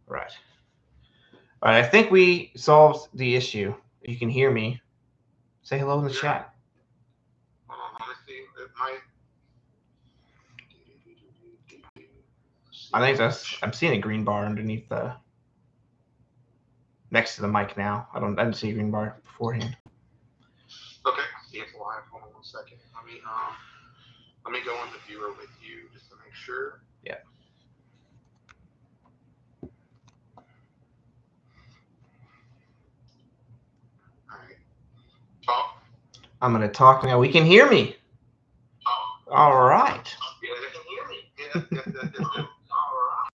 Right. All right. I think we solved the issue. You can hear me. Say hello in the chat. Let me see. It might. I think I'm seeing a green bar underneath the next to the mic now. I didn't see a green bar beforehand. Okay, I see it's live. Hold on 1 second. Let me go in the viewer with you just to make sure. Yeah. All right. Talk. I'm gonna talk now. We can hear me. Talk. All right. Yeah, they can hear me. Yes. All right.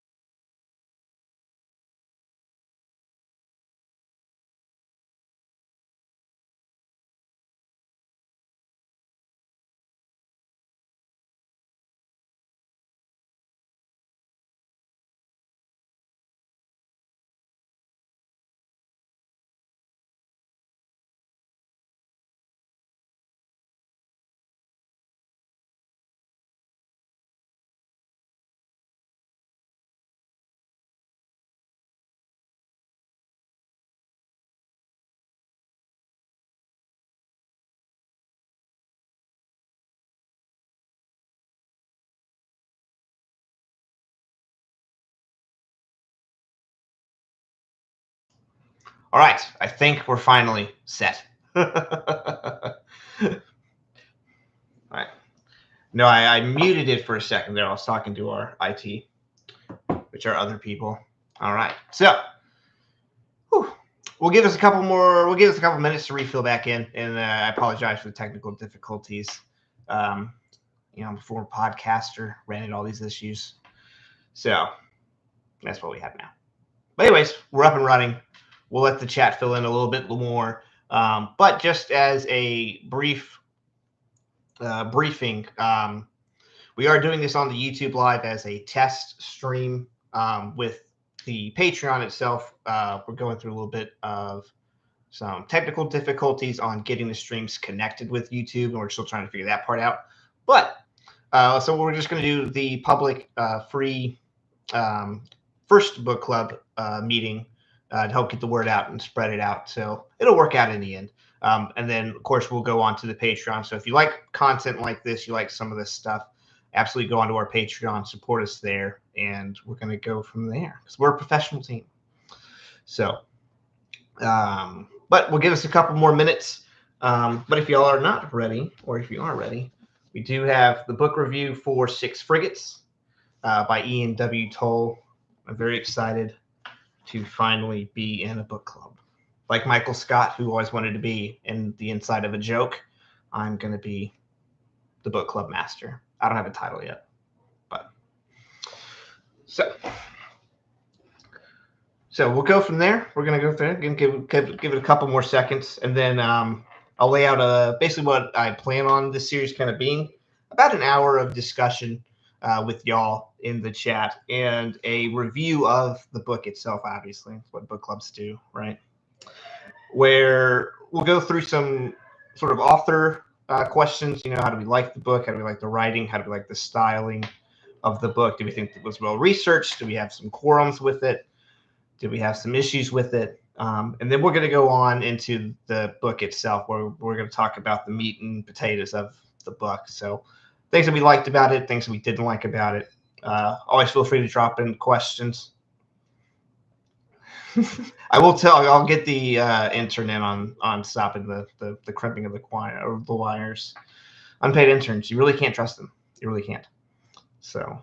All right. I think we're finally set. All right. No, I muted it for a second there. I was talking to our IT, which are other people. All right. So we'll give us a couple more. We'll give us a couple minutes to refill back in, and I apologize for the technical difficulties. I'm a former podcaster, ran into all these issues, so that's what we have now. But anyways, we're up and running. We'll let the chat fill in a little bit more, but just as a brief briefing, we are doing this on the YouTube Live as a test stream with the Patreon itself. We're going through a little bit of some technical difficulties on getting the streams connected with YouTube, and we're still trying to figure that part out. But so we're just going to do the public free first book club meeting to help get the word out and spread it out. So it'll work out in the end. And then, of course, we'll go on to the Patreon. So if you like content like this, you like some of this stuff, absolutely go onto our Patreon, support us there, and we're going to go from there because we're a professional team. So, but we'll give us a couple more minutes. But if y'all are not ready, or if you are ready, we do have the book review for Six Frigates by Ian W. Toll. I'm very excited to finally be in a book club. Like Michael Scott, who always wanted to be in the inside of a joke, I'm going to be the book club master. I don't have a title yet, but so we'll go from there. We're going to go through it, give it a couple more seconds, and then I'll lay out basically what I plan on this series kind of being about an hour of discussion with y'all in the chat and a review of the book itself. Obviously, it's what book clubs do, right? Where we'll go through some sort of author questions. How do we like the book? How do we like the writing? How do we like the styling of the book? Do we think it was well researched? Do we have some quorums with it? Do we have some issues with it? And then we're going to go on into the book itself, where we're going to talk about the meat and potatoes of the book. So things that we liked about it, things that we didn't like about it. Always feel free to drop in questions. I'll get the intern in on stopping the crimping of the wires. Unpaid interns, you really can't trust them. You really can't. So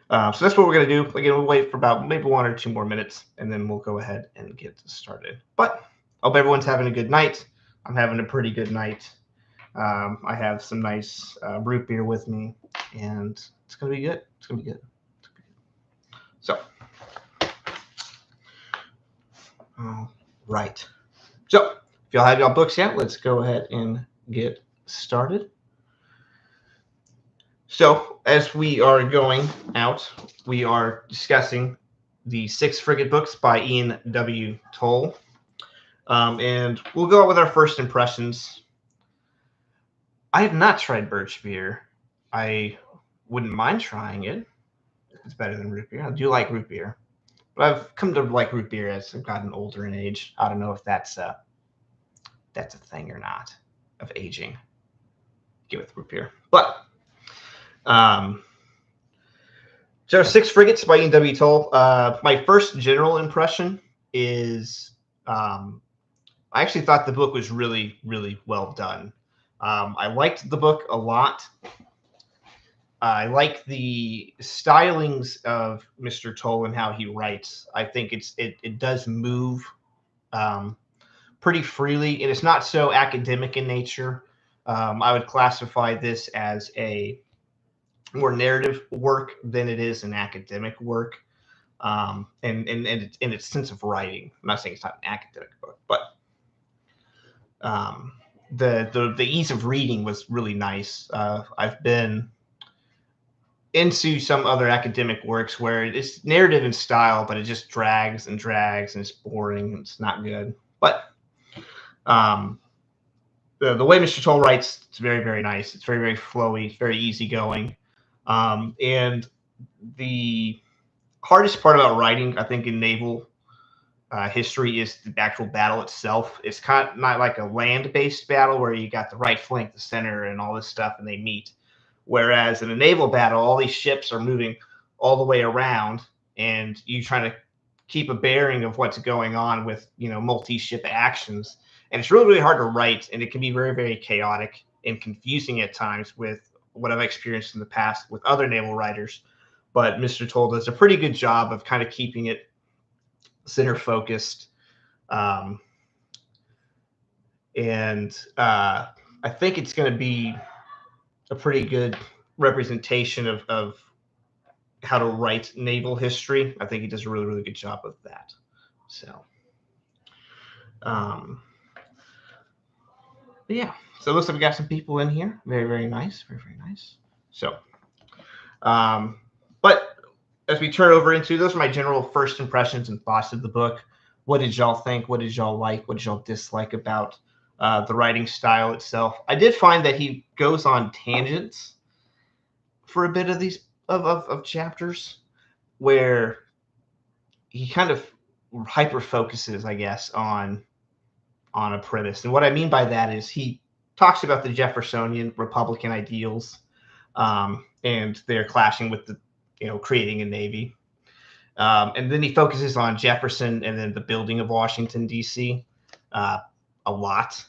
that's what we're going to do. Again, we'll wait for about maybe 1 or 2 more minutes, and then we'll go ahead and get started. But I hope everyone's having a good night. I'm having a pretty good night. I have some nice root beer with me, and it's going to be good. It's going to be good. So, right. So, if y'all have y'all books yet, let's go ahead and get started. So, as we are going out, we are discussing the 6 Frigate books by Ian W. Toll. And we'll go out with our first impressions. I have not tried birch beer. I wouldn't mind trying it. It's better than root beer. I do like root beer. But I've come to like root beer as I've gotten older in age. I don't know if that's a thing or not of aging. Get with root beer, but um, so 6 Frigates by E.W. Toll. My first general impression is I actually thought the book was really, really well done. I liked the book a lot. I like the stylings of Mr. Toll and how he writes. I think it does move um, pretty freely, and it's not so academic in nature. I would classify this as a more narrative work than it is an academic work, and in its sense of writing. I'm not saying it's not an academic book, but um, the ease of reading was really nice. I've been into some other academic works where it's narrative in style, but it just drags and drags and it's boring and it's not good. But um, the way Mr. Toll writes, it's very, very nice. It's very, very flowy. It's very easygoing. And the hardest part about writing, I think, in naval history is the actual battle itself. It's kind of not like a land-based battle where you got the right flank, the center, and all this stuff, and they meet. Whereas in a naval battle, all these ships are moving all the way around, and you trying to keep a bearing of what's going on with multi-ship actions. And it's really, really hard to write, and it can be very, very chaotic and confusing at times with what I've experienced in the past with other naval writers. But Mr. Toll does a pretty good job of kind of keeping it center focused. Um, and I think it's going to be a pretty good representation of how to write naval history. I think he does a really, really good job of that. So, but yeah. So it looks like we got some people in here. Very, very nice. Very, very nice. So, but as we turn over into, those are my general first impressions and thoughts of the book. What did y'all think? What did y'all like? What did y'all dislike about the writing style itself? I did find that he goes on tangents for a bit of these of chapters where he kind of hyper focuses, I guess, on a premise. And what I mean by that is he talks about the Jeffersonian Republican ideals, and they're clashing with the creating a navy. And then he focuses on Jefferson and then the building of Washington, D.C. A lot,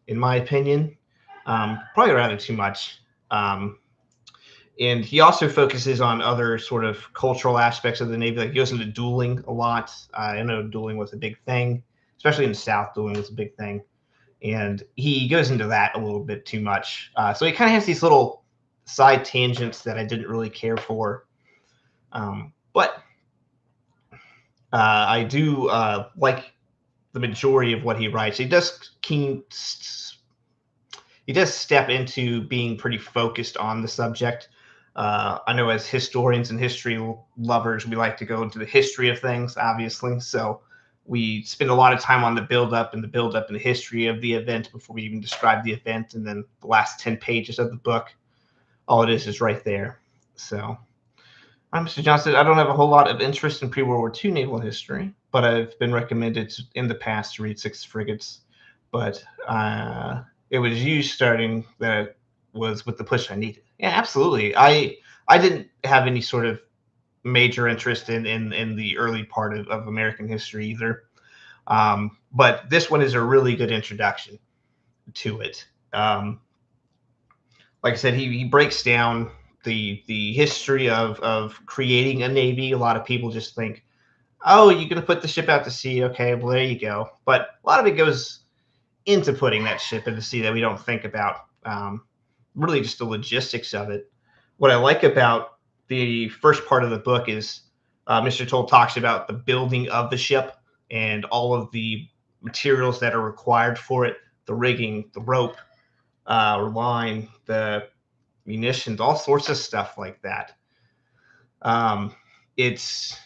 in my opinion. Probably rather too much. And he also focuses on other sort of cultural aspects of the Navy. Like he goes into dueling a lot. I know dueling was a big thing, especially in the South. Dueling was a big thing. And he goes into that a little bit too much. So he kind of has these little side tangents that I didn't really care for. But I do like the majority of what he writes. He does step into being pretty focused on the subject. I know as historians and history lovers, we like to go into the history of things, obviously. So we spend a lot of time on the build-up and the history of the event before we even describe the event. And then the last 10 pages of the book, all it is right there. So I'm Mr. Johnson. I don't have a whole lot of interest in pre-World War II naval history, but I've been recommended in the past to read 6 Frigates. But it was you starting that was with the push I needed. Yeah, absolutely. I didn't have any sort of major interest in the early part of American history either. But this one is a really good introduction to it. Like I said, he breaks down the history of creating a navy. A lot of people just think, oh, you're going to put the ship out to sea. Okay, well, there you go. But a lot of it goes into putting that ship into sea that we don't think about. Really just the logistics of it. What I like about the first part of the book is Mr. Toll talks about the building of the ship and all of the materials that are required for it, the rigging, the rope, line, the munitions, all sorts of stuff like that. It's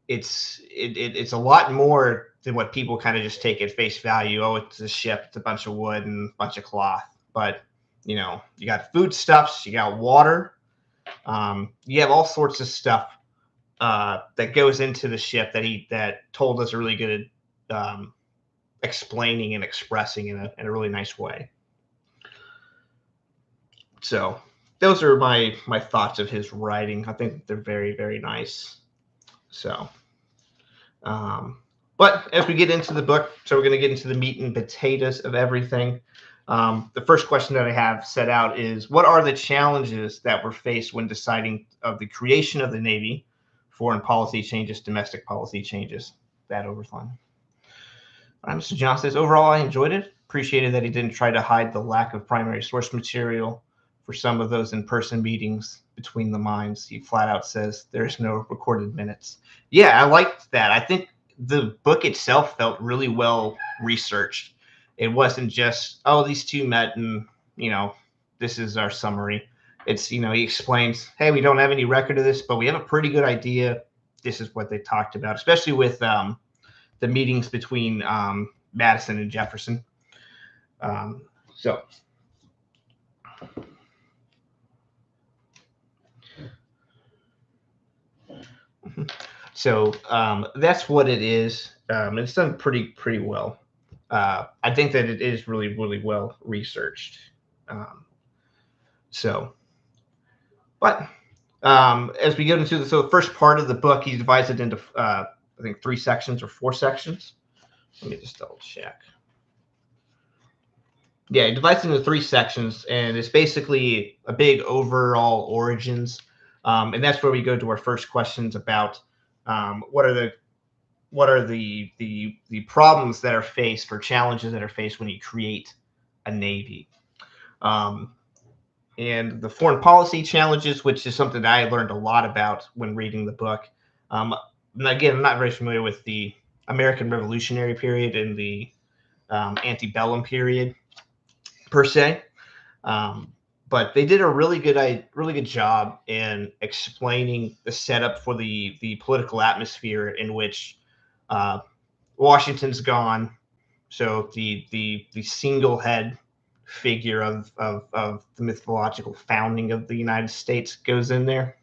a lot more than what people kind of just take at face value. Oh, it's a ship, it's a bunch of wood and a bunch of cloth. But you got foodstuffs, you got water, you have all sorts of stuff that goes into the ship that told us really good explaining and expressing in a really nice way. So those are my thoughts of his writing. I think they're very, very nice. So, but as we get into the book, so we're going to get into the meat and potatoes of everything. The first question that I have set out is, what are the challenges that were faced when deciding of the creation of the Navy, foreign policy changes, domestic policy changes? That overflying. Mr. John says, overall, I enjoyed it. Appreciated that he didn't try to hide the lack of primary source material for some of those in-person meetings between the minds. He flat out says there's no recorded minutes. Yeah, I liked that. I think the book itself felt really well researched. It wasn't just, oh, these two met and, this is our summary. It's, he explains, hey, we don't have any record of this, but we have a pretty good idea. This is what they talked about, especially with the meetings between Madison and Jefferson. So that's what it is. It's done pretty well. I think that it is really, really well researched. But as we get into the first part of the book, he divides it into I think 3 sections or 4 sections. Let me just double check. Yeah, it divides into 3 sections, and it's basically a big overall origins, and that's where we go to our first questions about what are the problems that are faced or challenges that are faced when you create a navy, and the foreign policy challenges, which is something that I learned a lot about when reading the book. And again, I'm not very familiar with the American Revolutionary period and the antebellum period per se. But they did a really good job in explaining the setup for the political atmosphere in which Washington's gone. So the single head figure of the mythological founding of the United States goes in there.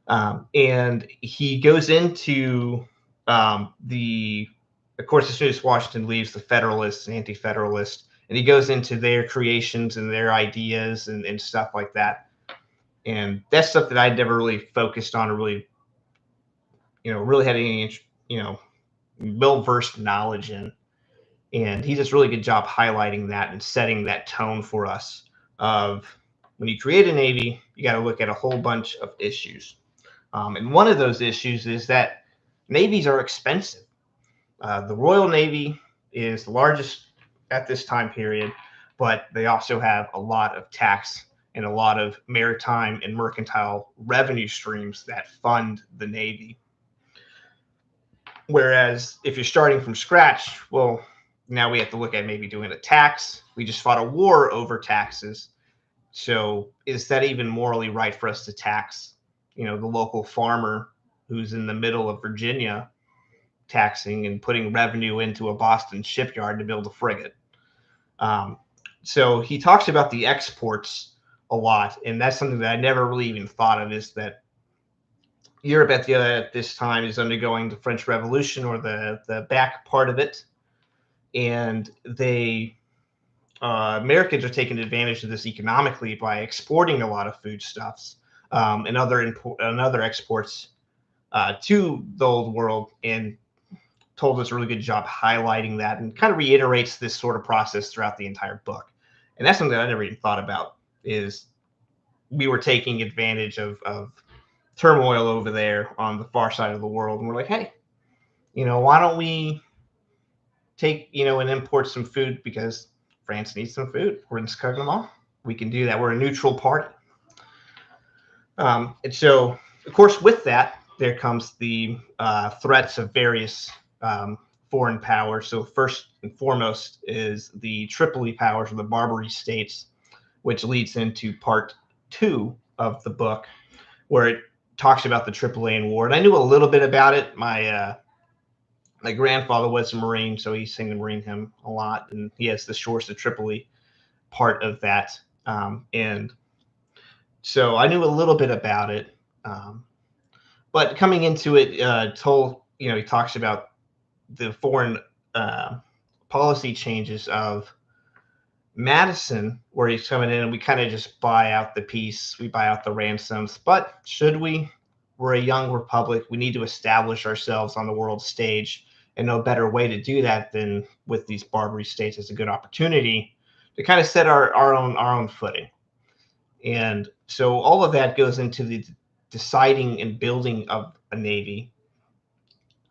And he goes into of course, as soon as Washington leaves, the Federalists, Anti-Federalists, and he goes into their creations and their ideas and stuff like that. And that's stuff that I'd never really focused on or really, really had any, well-versed knowledge in. And he does a really good job highlighting that and setting that tone for us of when you create a Navy, you got to look at a whole bunch of issues. And one of those issues is that navies are expensive. The Royal Navy is the largest at this time period, but they also have a lot of tax and a lot of maritime and mercantile revenue streams that fund the Navy. Whereas if you're starting from scratch, well, now we have to look at maybe doing a tax. We just fought a war over taxes. So is that even morally right for us to tax, the local farmer who's in the middle of Virginia, taxing and putting revenue into a Boston shipyard to build a frigate? So he talks about the exports a lot, and that's something that I never really even thought of, is that Europe at this time is undergoing the French Revolution, or the back part of it, and Americans are taking advantage of this economically by exporting a lot of foodstuffs and other exports to the old world, and told us a really good job highlighting that and kind of reiterates this sort of process throughout the entire book. And that's something that I never even thought about, is we were taking advantage of turmoil over there on the far side of the world. And we're like, hey, why don't we take, and import some food because France needs some food. We're in Skogama. We can do that. We're a neutral party. And so, of course, with that, there comes the threats of various foreign powers. So first and foremost is the Tripoli powers, or the Barbary states, which leads into part 2 of the book, where it talks about the Tripolitan War. And I knew a little bit about it. My grandfather was a Marine, so he sang the Marine hymn a lot, and he has the Shores of Tripoli part of that. And so I knew a little bit about it. But coming into it, he talks about the foreign policy changes of Madison, where he's coming in and we kind of just buy out the peace, we buy out the ransoms. But should we? We're a young republic. We need to establish ourselves on the world stage, and no better way to do that than with these Barbary states as a good opportunity to kind of set our own footing. And so all of that goes into the deciding and building of a navy.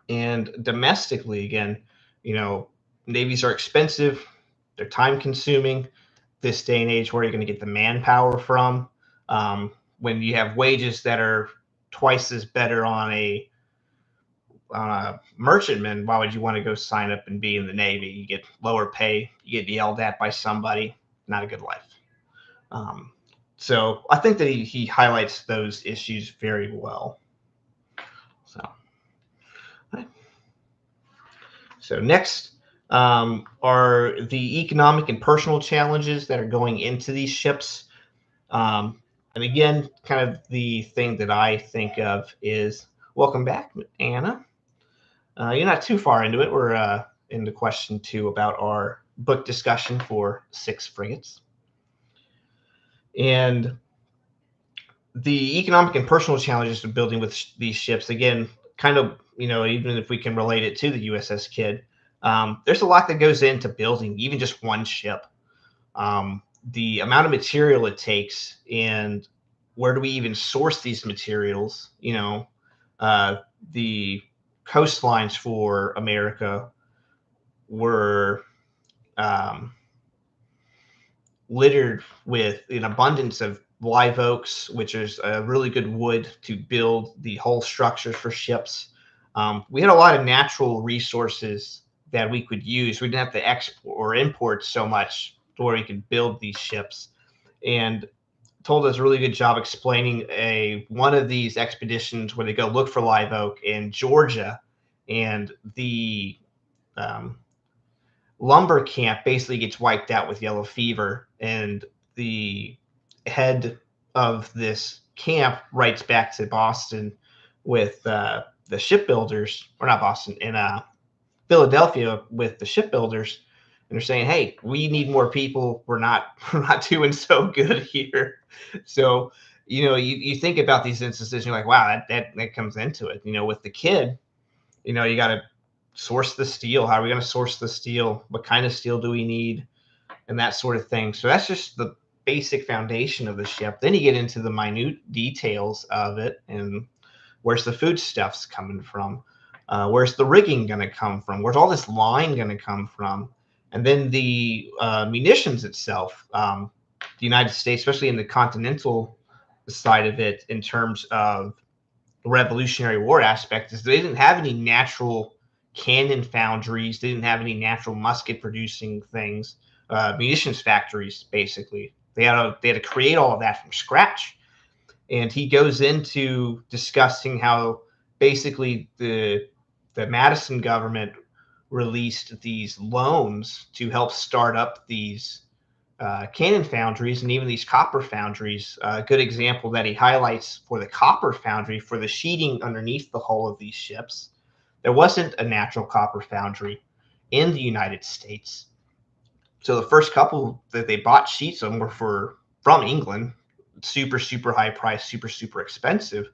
And domestically, again, navies are expensive, they're time consuming. This day and age, where you're going to get the manpower from, when you have wages that are twice as better on a merchantman, why would you want to go sign up and be in the Navy? You get lower pay, you get yelled at by somebody, not a good life. So I think that he highlights those issues very well. So next are the economic and personal challenges that are going into these ships. And again, kind of the thing that I think of is, welcome back, Anna. You're not too far into it. We're into question 2 about our book discussion for 6 frigates. And the economic and personal challenges of building with these ships, again, kind of, even if we can relate it to the USS Kidd, there's a lot that goes into building even just one ship. The amount of material it takes, and where do we even source these materials? The coastlines for America were littered with an abundance of live oaks, which is a really good wood to build the hull structures for ships. We had a lot of natural resources that we could use. We didn't have to export or import so much to where we could build these ships. And told us a really good job explaining one of these expeditions where they go look for live oak in Georgia, and the lumber camp basically gets wiped out with yellow fever, and the head of this camp writes back to Boston with the shipbuilders, or not Boston, in Philadelphia with the shipbuilders, and they're saying, "Hey, we need more people. We're not doing so good here." So, you think about these instances, you're like, wow, that comes into it. With the Kidd, you got to source the steel. How are we going to source the steel? What kind of steel do we need? And that sort of thing. So that's just the basic foundation of the ship. Then you get into the minute details of it, and where's the foodstuffs coming from? Where's the rigging going to come from? Where's all this line going to come from? And then the munitions itself. The United States, especially in the continental side of it, in terms of the Revolutionary War aspect, is they didn't have any natural cannon foundries. They didn't have any natural musket producing things, munitions factories, basically. They had to create all of that from scratch. And he goes into discussing how basically the Madison government released these loans to help start up these cannon foundries and even these copper foundries. A good example that he highlights for the copper foundry, for the sheeting underneath the hull of these ships, there wasn't a natural copper foundry in the United States. So the first couple that they bought sheets of were from England, super, super high price, super, super expensive.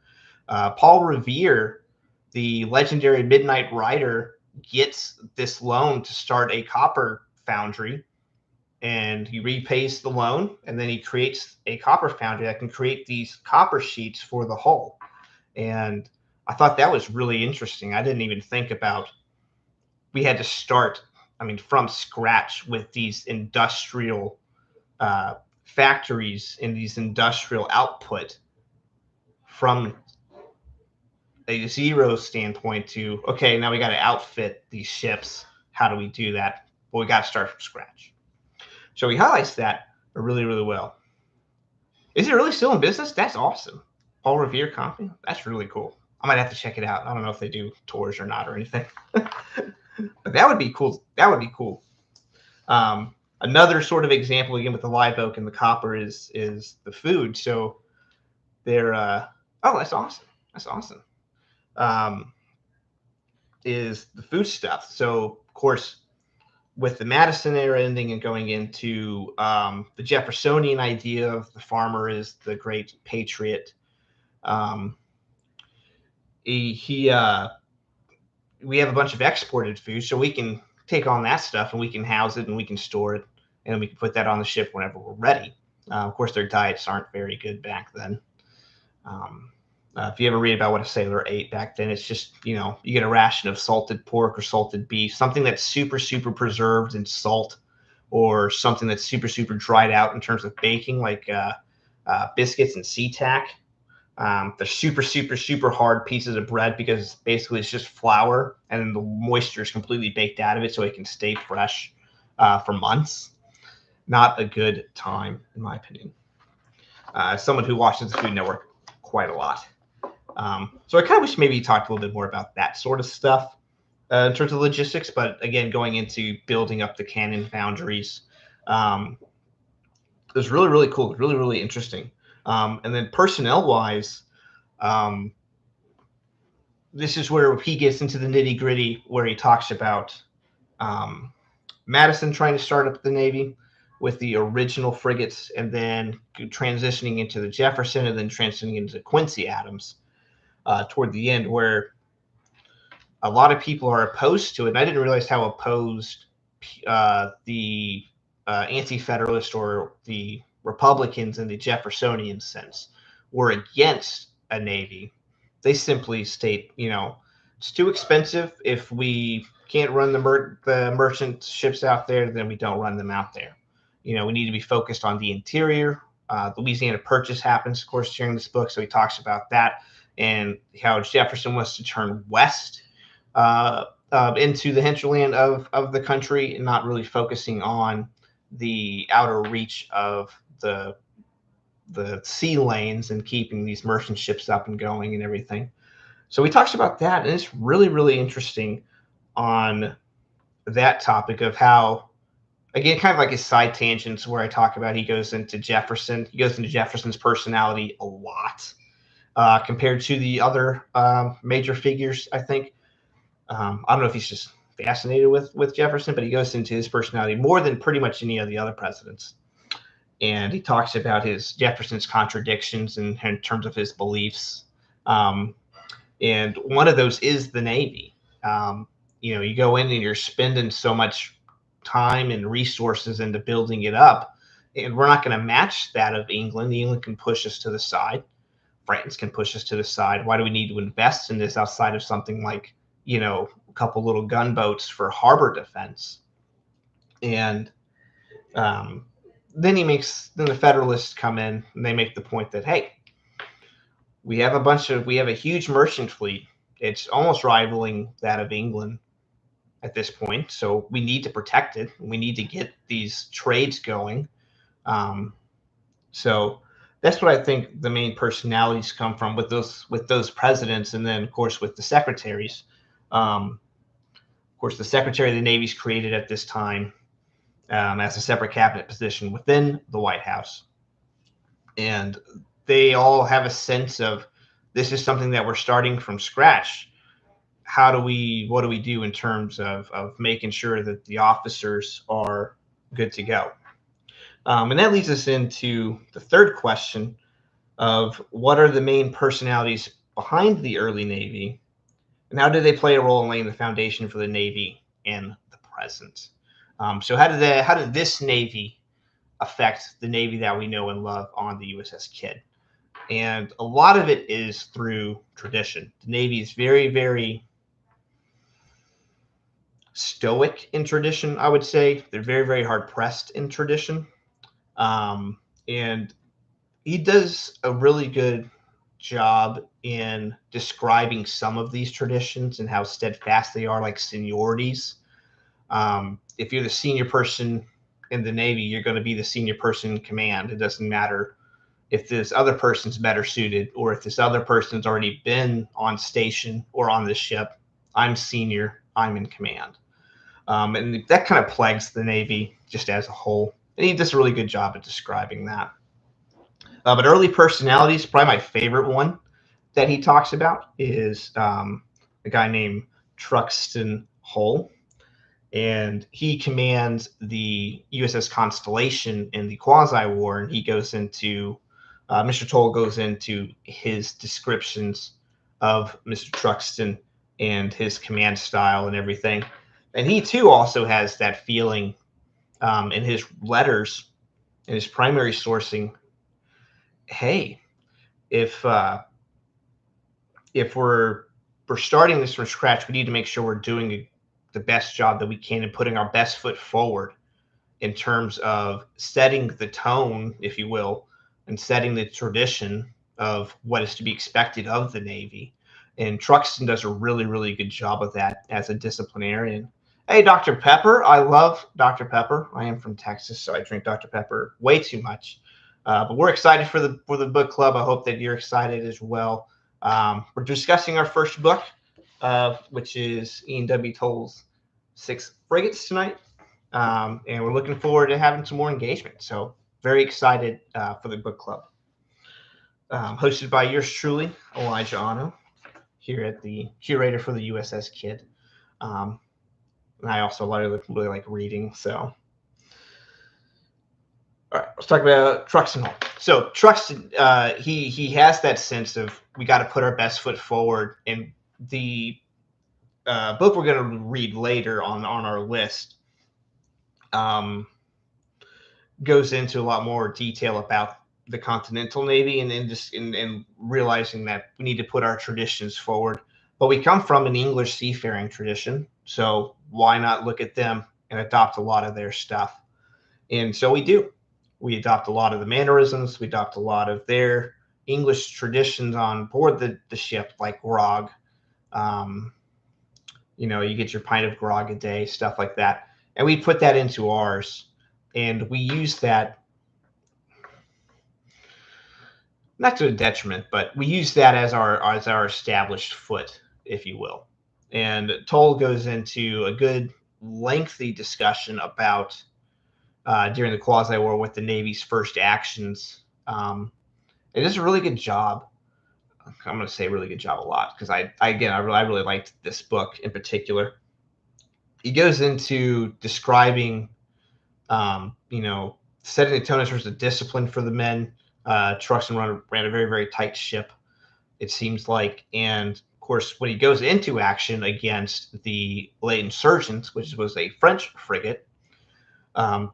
Paul Revere, the legendary Midnight Rider, gets this loan to start a copper foundry, and he repays the loan, and then he creates a copper foundry that can create these copper sheets for the hull. And I thought that was really interesting. I didn't even think about, we had to start, from scratch with these industrial factories and these industrial output from a zero standpoint to, okay, now we got to outfit these ships. How do we do that? Well, we got to start from scratch. So he highlights that really, really well. Is it really still in business? That's awesome. Paul Revere Company? That's really cool. I might have to check it out. I don't know if they do tours or not or anything. But that would be cool. That would be cool. Another sort of example, again, with the live oak and the copper is the food. So they're, oh, that's awesome. That's awesome. is the food stuff. So, of course, with the Madison era ending and going into the Jeffersonian idea of the farmer is the great patriot. Um, he we have a bunch of exported food, so we can take on that stuff and we can house it and we can store it and we can put that on the ship whenever we're ready. Of course, their diets aren't very good back then. Um, if you ever read about what a sailor ate back then, it's just, you get a ration of salted pork or salted beef, something that's super, super preserved in salt, or something that's super, super dried out in terms of baking, like biscuits and SeaTac. They're super, super, super hard pieces of bread because basically it's just flour and then the moisture is completely baked out of it so it can stay fresh for months. Not a good time, in my opinion. Someone who watches the Food Network quite a lot. So I kind of wish maybe you talked a little bit more about that sort of stuff in terms of logistics, but again, going into building up the cannon foundries. It was really, really cool, really, really interesting. And then personnel-wise, this is where he gets into the nitty-gritty, where he talks about Madison trying to start up the Navy with the original frigates, and then transitioning into the Jefferson, and then transitioning into Quincy Adams toward the end, where a lot of people are opposed to it. And I didn't realize how opposed the anti-federalist or the Republicans in the Jeffersonian sense were against a Navy. They simply state, it's too expensive. If we can't run the merchant ships out there, then we don't run them out there. We need to be focused on the interior. Louisiana Purchase happens, of course, during this book, so he talks about that and how Jefferson wants to turn west into the hinterland of the country, and not really focusing on the outer reach of the sea lanes and keeping these merchant ships up and going and everything. So he talks about that, and it's really, really interesting on that topic of how, again, kind of like his side tangents where I talk about he goes into Jefferson. He goes into Jefferson's personality a lot compared to the other major figures, I think. I don't know if he's just fascinated with Jefferson, but he goes into his personality more than pretty much any of the other presidents. And he talks about Jefferson's contradictions in terms of his beliefs. And one of those is the Navy. You go in and you're spending so much time and resources into building it up, and we're not going to match that of England. England can push us to the side. France can push us to the side. Why do we need to invest in this outside of something like, a couple little gunboats for harbor defense? And then the Federalists come in and they make the point that, hey, we have a huge merchant fleet. It's almost rivaling that of England at this point. So we need to protect it. We need to get these trades going. So that's what I think the main personalities come from with those presidents, and then of course with the secretaries. Of course, the Secretary of the Navy is created at this time as a separate cabinet position within the White House, and they all have a sense of, this is something that we're starting from scratch. What do we do in terms of making sure that the officers are good to go? And that leads us into the third question of what are the main personalities behind the early Navy, and how did they play a role in laying the foundation for the Navy in the present? So how did this Navy affect the Navy that we know and love on the USS Kidd? And a lot of it is through tradition. The Navy is very, very stoic in tradition, I would say. They're very, very hard pressed in tradition. And he does a really good job in describing some of these traditions and how steadfast they are, like seniorities. If you're the senior person in the Navy, you're going to be the senior person in command. It doesn't matter if this other person's better suited or if this other person's already been on station or on the ship. I'm senior, I'm in command. And that kind of plagues the Navy just as a whole. And he does a really good job at describing that. But early personalities, probably my favorite one, that he talks about is a guy named Truxton Hull, and he commands the USS Constellation in the Quasi War, and he goes into Mr. Toll goes into his descriptions of Mr. Truxton and his command style and everything, and he too also has that feeling in his letters, in his primary sourcing. Hey, if if we're starting this from scratch, we need to make sure we're doing the best job that we can and putting our best foot forward in terms of setting the tone, if you will, and setting the tradition of what is to be expected of the Navy. And Truxton does a really, really good job of that as a disciplinarian. Hey, Dr. Pepper. I love Dr. Pepper. I am from Texas, so I drink Dr. Pepper way too much. But we're excited for the book club. I hope that you're excited as well. We're discussing our first book, which is Ian W. Toll's Six Frigates tonight. And we're looking forward to having some more engagement. So very excited for the book club. Hosted by yours truly, Elijah Ano, here at the curator for the USS Kidd. And I also really like reading. So, all right, let's talk about Truxton Hall. So Truxton, he has that sense of we got to put our best foot forward. And the book we're going to read later on our list goes into a lot more detail about the Continental Navy and then just in realizing that we need to put our traditions forward. But we come from an English seafaring tradition, so why not look at them and adopt a lot of their stuff? And so we do. We adopt a lot of the mannerisms. We adopt a lot of their English traditions on board the ship, like grog. You get your pint of grog a day, stuff like that. And we put that into ours. And we use that, not to a detriment, but we use that as our established foot, if you will. And Toll goes into a good lengthy discussion about during the Quasi War with the Navy's first actions. It does a really good job. I'm going to say really good job a lot because I really liked this book in particular. He goes into describing, setting the tone in terms of discipline for the men. Truxton ran a very, very tight ship, it seems like. And, of course, when he goes into action against the late Insurgents, which was a French frigate,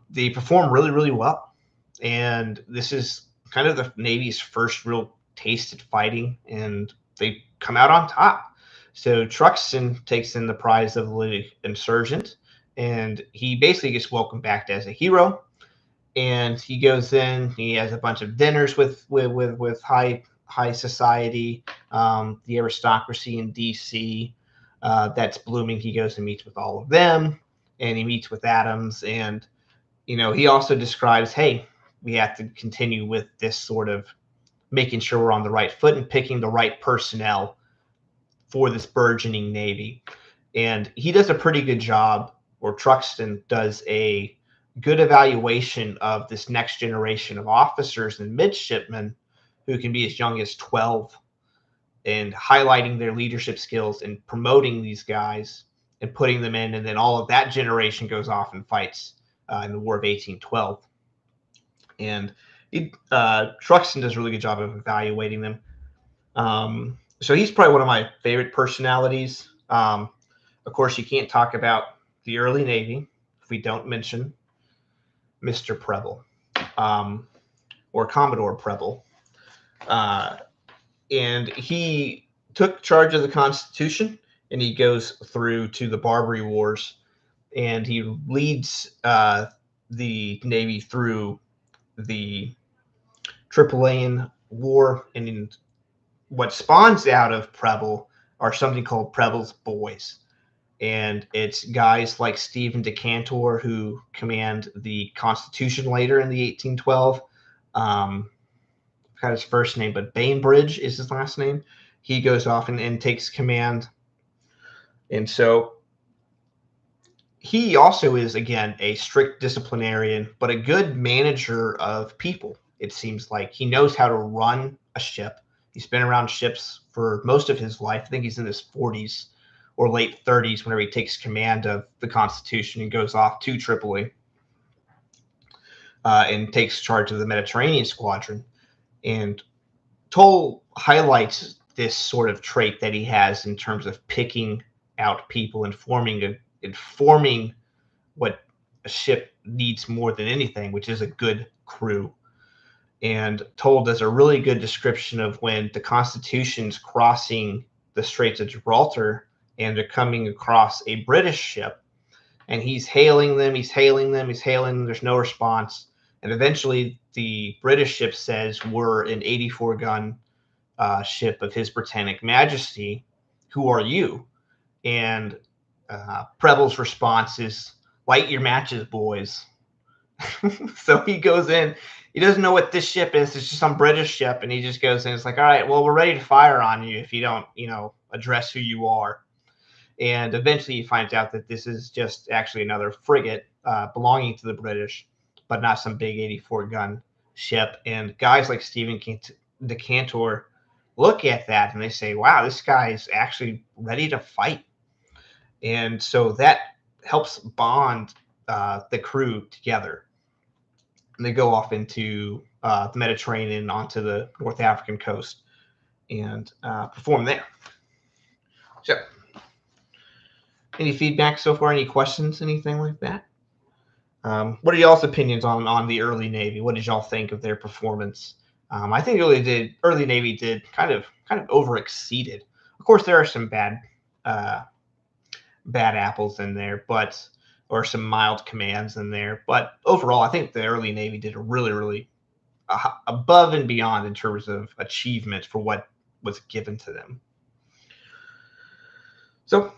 they perform really, really well. And this is kind of the Navy's first real taste at fighting, and they come out on top. So Truxton takes in the prize of the Insurgent, and he basically gets welcomed back as a hero. And he goes in, he has a bunch of dinners with high society, the aristocracy in DC that's blooming. He goes and meets with all of them, and he meets with Adams. And, he also describes, hey, we have to continue with this sort of making sure we're on the right foot and picking the right personnel for this burgeoning Navy. And he does a pretty good job, or Truxton does a good evaluation of this next generation of officers and midshipmen who can be as young as 12, and highlighting their leadership skills and promoting these guys and putting them in. And then all of that generation goes off and fights in the War of 1812. And Truxton does a really good job of evaluating them. So he's probably one of my favorite personalities. Of course, you can't talk about the early Navy if we don't mention Mr. Preble, or Commodore Preble. And he took charge of the Constitution, and he goes through to the Barbary Wars, and he leads the Navy through the Tripolitan War. And what spawns out of Preble are something called Preble's Boys. And it's guys like Stephen Decantor who command the Constitution later in the 1812. I forgot his first name, but Bainbridge is his last name. He goes off and takes command. And so he also is, again, a strict disciplinarian, but a good manager of people. It seems like he knows how to run a ship. He's been around ships for most of his life. I think he's in his 40s or late 30s whenever he takes command of the Constitution and goes off to Tripoli and takes charge of the Mediterranean Squadron. And Toll highlights this sort of trait that he has in terms of picking out people and forming what a ship needs more than anything, which is a good crew. And Toll does a really good description of when the Constitution's crossing the Straits of Gibraltar and they're coming across a British ship, and he's hailing them. There's no response. And eventually the British ship says, we're an 84-gun ship of His Britannic Majesty. Who are you? And Preble's response is, light your matches, boys. So he goes in. He doesn't know what this ship is. It's just some British ship. And he just goes in. It's like, all right, well, we're ready to fire on you if you don't, address who you are. And eventually he finds out that this is just actually another frigate belonging to the British, but not some big 84-gun ship. And guys like Stephen Decantor look at that and they say, wow, this guy is actually ready to fight. And so that helps bond the crew together. And they go off into the Mediterranean onto the North African coast and perform there. So, any feedback so far? Any questions? Anything like that? What are y'all's opinions on the early Navy? What did y'all think of their performance? I think early Navy did kind of overexceeded. Of course, there are some bad apples in there, or some mild commands in there. But overall, I think the early Navy did a really above and beyond in terms of achievement for what was given to them. So,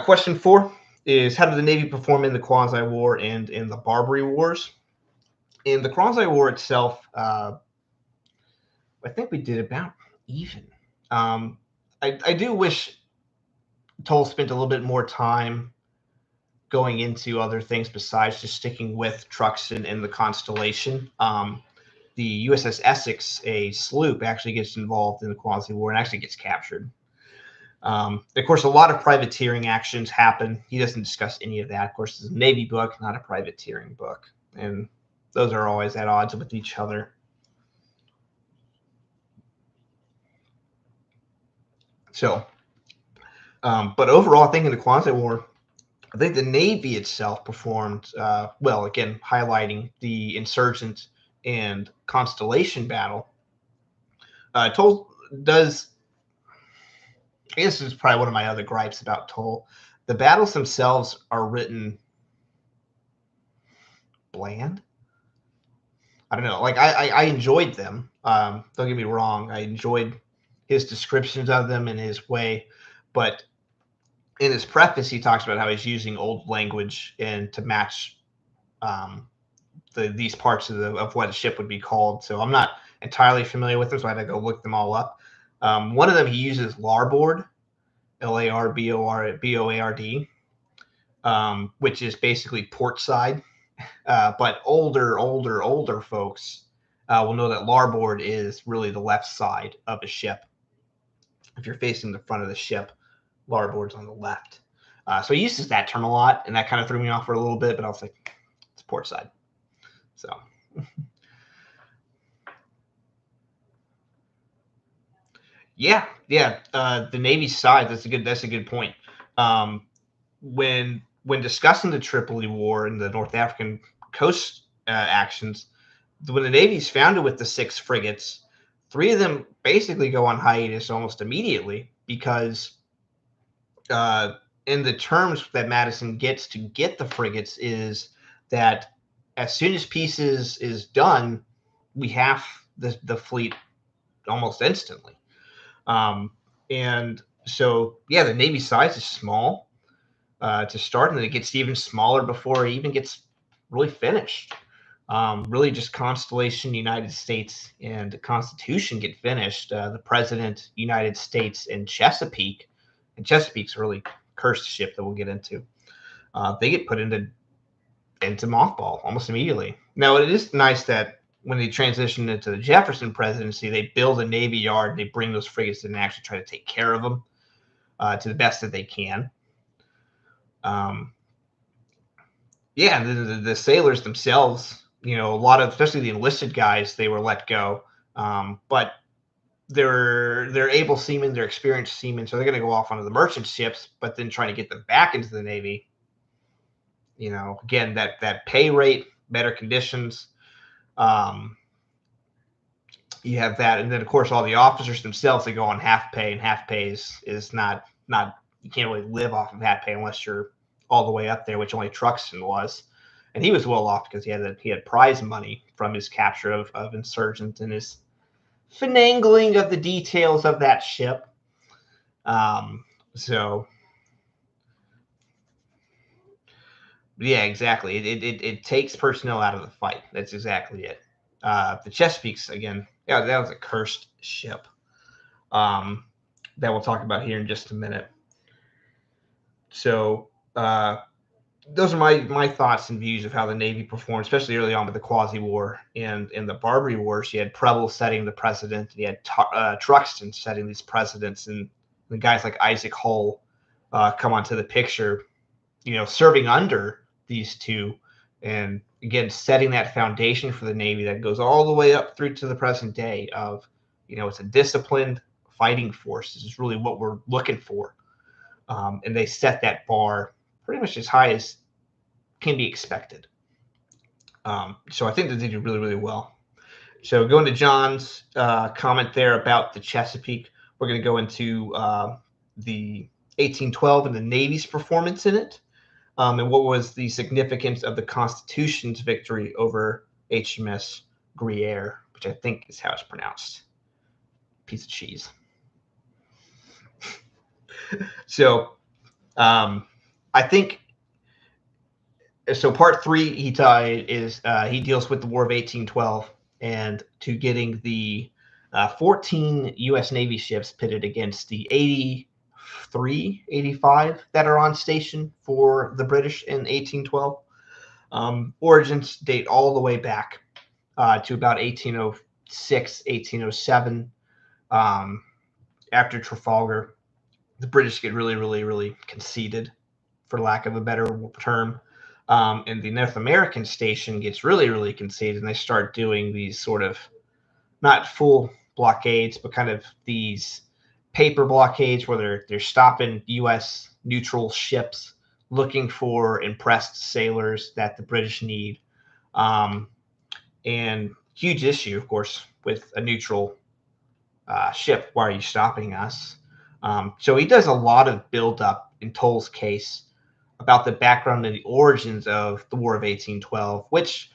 question 4 is, how did the Navy perform in the Quasi-War and in the Barbary Wars? In the Quasi-War itself, I think we did about even. I do wish Toll spent a little bit more time going into other things besides just sticking with trucks and the Constellation. The USS Essex, a sloop, actually gets involved in the Quasi-War and actually gets captured. Of course, a lot of privateering actions happen. He doesn't discuss any of that. Of course, it's a Navy book, not a privateering book. And those are always at odds with each other. So, but overall, I think in the Quasi-War, I think the Navy itself performed well, again, highlighting the insurgent and Constellation battle. Toll does, I guess this is probably one of my other gripes about Toll. The battles themselves are written bland. I don't know. Like, I enjoyed them. Don't get me wrong. I enjoyed his descriptions of them in his way. But in his preface, he talks about how he's using old language and to match these parts of what a ship would be called. So I'm not entirely familiar with them, so I had to go look them all up. One of them, he uses larboard, Larboard, which is basically port side. But older folks will know that larboard is really the left side of a ship. If you're facing the front of the ship, larboard's on the left. So he uses that term a lot, and that kind of threw me off for a little bit, but I was like, it's port side. So yeah. The Navy side, that's a good point. When discussing the Tripoli War and the North African coast actions, when the Navy's founded with the 6 frigates, 3 of them basically go on hiatus almost immediately because in the terms that Madison gets to get the frigates is that as soon as peace is done, we have the fleet almost instantly. And so, yeah, the Navy size is small to start, and then it gets even smaller before it even gets really finished. Really just Constellation, United States, and Constitution get finished. The President, United States, and Chesapeake. And Chesapeake's a really cursed ship that we'll get into. They get put into mothball almost immediately. Now, it is nice that when they transitioned into the Jefferson presidency, they build a Navy yard. They bring those frigates in and actually try to take care of them to the best that they can. Yeah, the sailors themselves, a lot of, especially the enlisted guys, they were let go. But they're able seamen, they're experienced seamen, so they're going to go off onto the merchant ships, but then trying to get them back into the Navy. Again, that pay rate, better conditions. You have that, and then of course all the officers themselves, they go on half pay, and half pay is not you can't really live off of half pay unless you're all the way up there, which only Truxtun was, and he was well off because he had prize money from his capture of insurgents and his finagling of the details of that ship. So yeah, exactly. It takes personnel out of the fight. That's exactly it. The Chesapeake's, again, yeah, that was a cursed ship. That we'll talk about here in just a minute. So those are my thoughts and views of how the Navy performed, especially early on with the Quasi War and in the Barbary Wars. You had Preble setting the precedent, and you had Truxtun setting these precedents, and the guys like Isaac Hull come onto the picture, serving under these two, and again setting that foundation for the Navy that goes all the way up through to the present day of, it's a disciplined fighting force. This is really what we're looking for, and they set that bar pretty much as high as can be expected. So I think that they do really, really well. So going to John's comment there about the Chesapeake, we're going to go into the 1812 and the Navy's performance in it, and what was the significance of the Constitution's victory over HMS Gruyere, which I think is how it's pronounced. Piece of cheese. So I think, so part 3 he deals with the War of 1812 and to getting the 14 U.S. Navy ships pitted against the 83, 85 that are on station for the British in 1812. Origins date all the way back to about 1806, 1807. After Trafalgar, the British get really, really, really conceited, for lack of a better term. And the North American station gets really, really conceited, and they start doing these sort of, not full blockades, but kind of these paper blockades where they're stopping U.S. neutral ships looking for impressed sailors that the British need. And huge issue, of course, with a neutral ship. Why are you stopping us? So he does a lot of build-up in Toll's case about the background and the origins of the War of 1812, which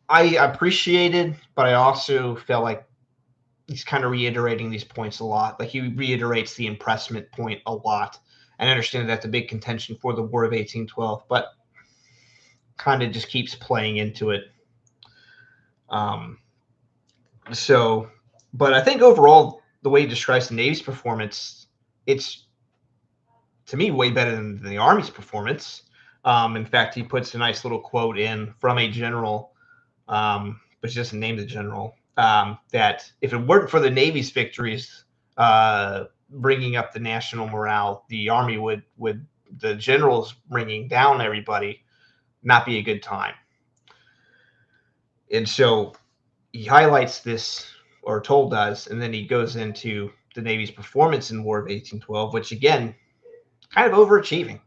I appreciated, but I also felt like he's kind of reiterating these points a lot. Like, he reiterates the impressment point a lot. And I understand that's a big contention for the War of 1812, but kind of just keeps playing into it. But I think overall, the way he describes the Navy's performance, it's, to me, way better than the Army's performance. In fact, he puts a nice little quote in from a general, but he doesn't name the general, that if it weren't for the Navy's victories bringing up the national morale, the Army would the generals bringing down everybody, not be a good time. And so he highlights this, or Toll does, and then he goes into the Navy's performance in War of 1812, which, again, kind of overachieving.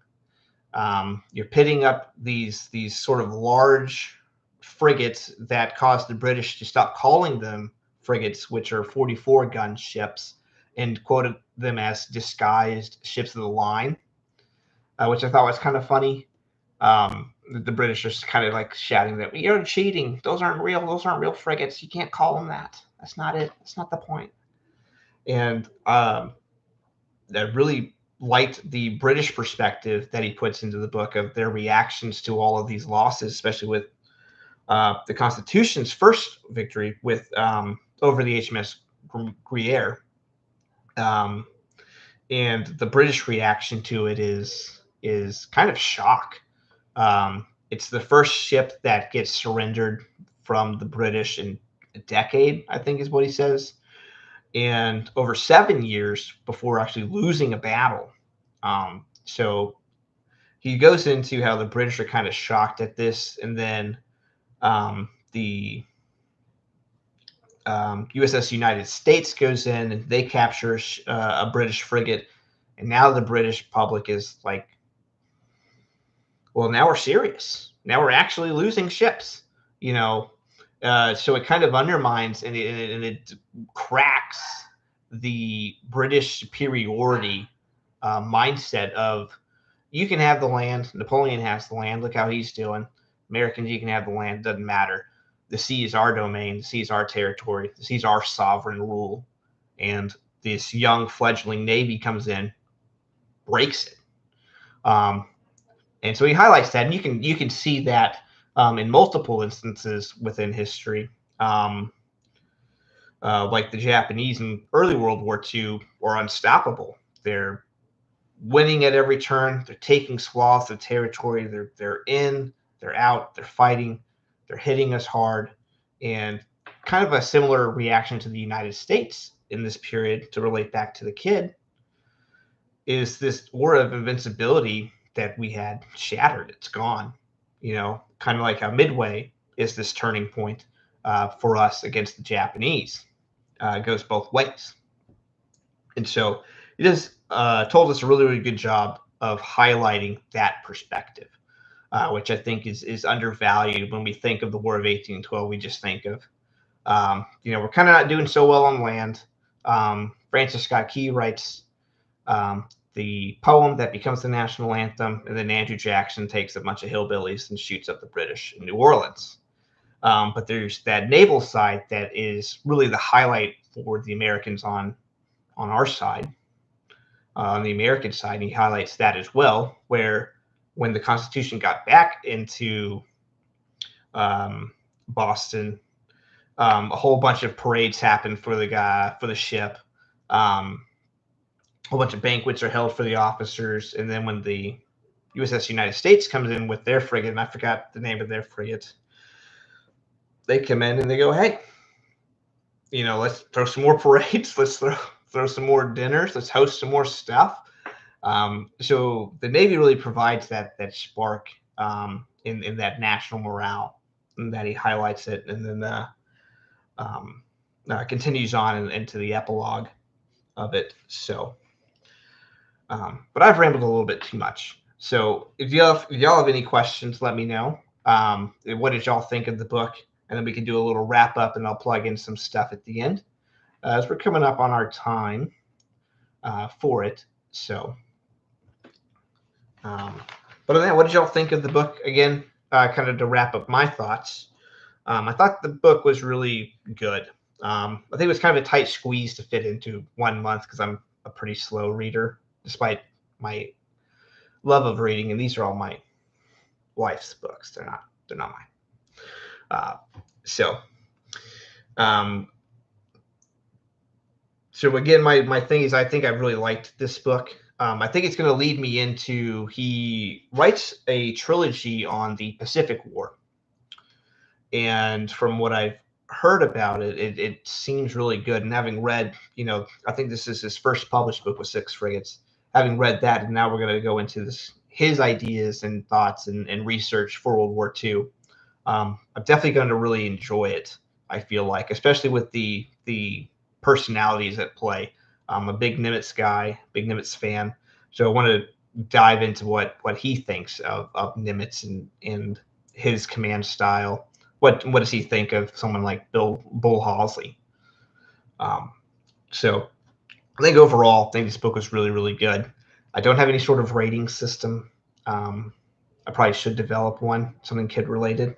You're pitting up these sort of large frigates that caused the British to stop calling them frigates, which are 44-gun ships, and quoted them as disguised ships of the line, which I thought was kind of funny. The British are just kind of like shouting that you're cheating. Those aren't real. Those aren't real frigates. You can't call them that. That's not it. That's not the point. And that really liked the British perspective that he puts into the book of their reactions to all of these losses, especially with the Constitution's first victory with over the HMS Gruyere. And the British reaction to it is kind of shock. It's the first ship that gets surrendered from the British in a decade, I think is what he says, and over 7 years before actually losing a battle. So he goes into how the British are kind of shocked at this, and then the USS United States goes in and they capture a British frigate, and now the British public is like, well, now we're serious. Now we're actually losing ships, you know. So it kind of undermines and it cracks the British superiority mindset of, you can have the land. Napoleon has the land. Look how he's doing. Americans, you can have the land. Doesn't matter. The sea is our domain. The sea is our territory. The sea is our sovereign rule. And this young fledgling navy comes in, breaks it. And so he highlights that, and you can see that in multiple instances within history. Like the Japanese in early World War II were unstoppable. They're winning at every turn. They're taking swaths of territory. They're in, they're out, they're fighting, they're hitting us hard. And kind of a similar reaction to the United States in this period, to relate back to the Kid, is this aura of invincibility that we had shattered. It's gone. You know, kind of like how Midway is this turning point for us against the Japanese. It goes both ways. And so it has told us a really, really good job of highlighting that perspective, which I think is undervalued when we think of the War of 1812. We just think of, we're kind of not doing so well on land. Francis Scott Key writes the poem that becomes the national anthem, and then Andrew Jackson takes a bunch of hillbillies and shoots up the British in New Orleans. But there's that naval side that is really the highlight for the Americans on our side, on the American side. And he highlights that as well, where when the Constitution got back into Boston, a whole bunch of parades happened for the ship. A whole bunch of banquets are held for the officers, and then when the USS United States comes in with their frigate, and I forgot the name of their frigate, they come in and they go, hey, let's throw some more parades. Let's throw some more dinners. Let's host some more stuff. So the Navy really provides that spark in that national morale, and that he highlights it, and then continues on into the epilogue of it. So, but I've rambled a little bit too much. So if y'all have any questions, let me know. What did y'all think of the book? And then we can do a little wrap up, and I'll plug in some stuff at the end as we're coming up on our time for it. So, but on that, what did y'all think of the book? Again, kind of to wrap up my thoughts. I thought the book was really good. I think it was kind of a tight squeeze to fit into 1 month, because I'm a pretty slow reader, despite my love of reading. And these are all my wife's books. They're not mine. So again, my thing is, I think I really liked this book. I think it's going to lead me into, he writes a trilogy on the Pacific War. And from what I've heard about it, it seems really good. And having read, I think this is his first published book with 6 frigates. Having read that, and now we're going to go into his ideas and thoughts and research for World War II. I'm definitely going to really enjoy it, I feel like, especially with the personalities at play. I'm a big Nimitz guy, big Nimitz fan. So I want to dive into what he thinks of Nimitz and his command style. What does he think of someone like Bull Halsey? So I think overall, I think this book was really, really good. I don't have any sort of rating system. I probably should develop one, something kid related.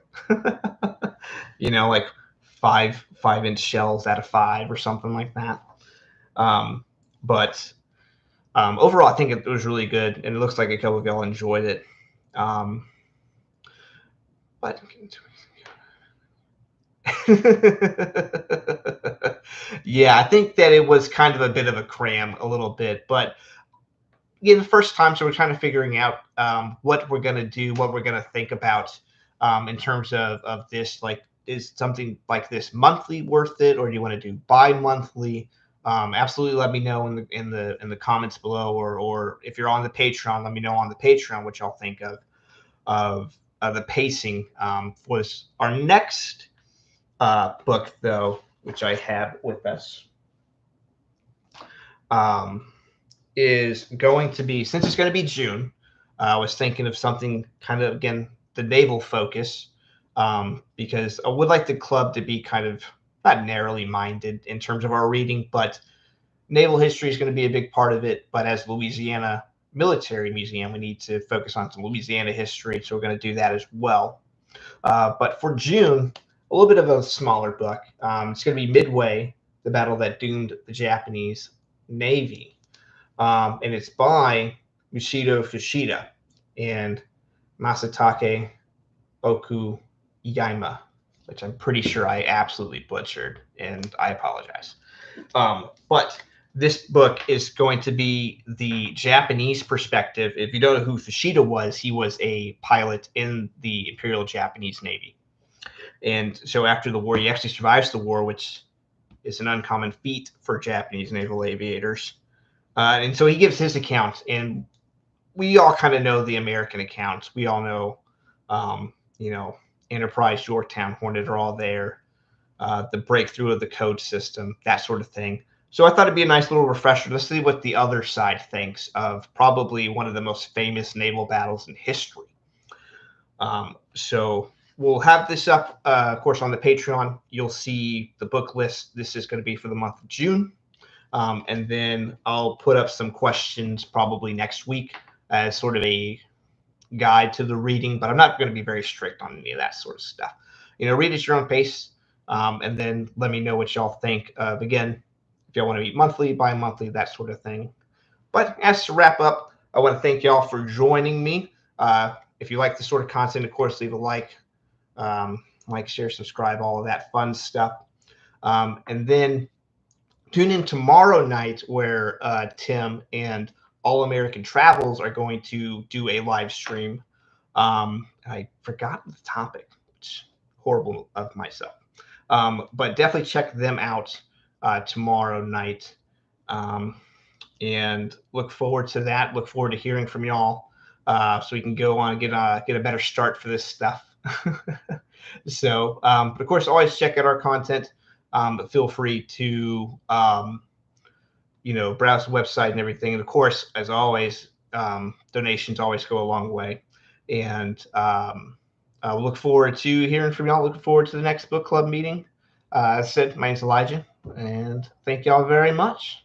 Like 5-inch shells out of 5 or something like that. But overall, I think it was really good, and it looks like a couple of y'all enjoyed it. But yeah, I think that it was kind of a bit of a cram, a little bit. But the first time, so we're kind of figuring out what we're going to do, what we're going to think about in terms of this. Like, is something like this monthly worth it, or do you want to do bi-monthly? Absolutely, let me know in the comments below, or if you're on the Patreon, let me know on the Patreon what y'all think of the pacing for this. Our next book, though, which I have with us, is going to be, since it's going to be June, I was thinking of something kind of, again, the naval focus, because I would like the club to be kind of not narrowly minded in terms of our reading, but naval history is going to be a big part of it. But as Louisiana Military Museum, we need to focus on some Louisiana history, so we're going to do that as well. But for June, a little bit of a smaller book. It's going to be Midway, the battle that doomed the Japanese Navy. And it's by Mushido Fushida and Masatake Okuyama, which I'm pretty sure I absolutely butchered, and I apologize. But this book is going to be the Japanese perspective. If you don't know who Fushida was, he was a pilot in the Imperial Japanese Navy. And so after the war, he actually survives the war, which is an uncommon feat for Japanese naval aviators. And so he gives his account, and we all kind of know the American accounts. We all know, Enterprise, Yorktown, Hornet are all there. The breakthrough of the code system, that sort of thing. So I thought it'd be a nice little refresher. Let's see what the other side thinks of probably one of the most famous naval battles in history. So we'll have this up, of course, on the Patreon. You'll see the book list. This is going to be for the month of June. And then I'll put up some questions probably next week as sort of a guide to the reading, but I'm not going to be very strict on any of that sort of stuff. Read at your own pace, and then let me know what y'all think of, again, if y'all want to meet monthly, bi-monthly, that sort of thing. But as to wrap up, I want to thank y'all for joining me. If you like this sort of content, of course, leave a like, share, subscribe, all of that fun stuff. And then tune in tomorrow night where Tim and All American Travels are going to do a live stream. I forgot the topic. It's horrible of myself. But definitely check them out tomorrow night. And look forward to that. Look forward to hearing from y'all so we can go on and get a better start for this stuff. So, but of course, always check out our content. But feel free to, browse the website and everything. And of course, as always, donations always go a long way. And I look forward to hearing from y'all. Looking forward to the next book club meeting. As I said, my name's Elijah, and thank y'all very much.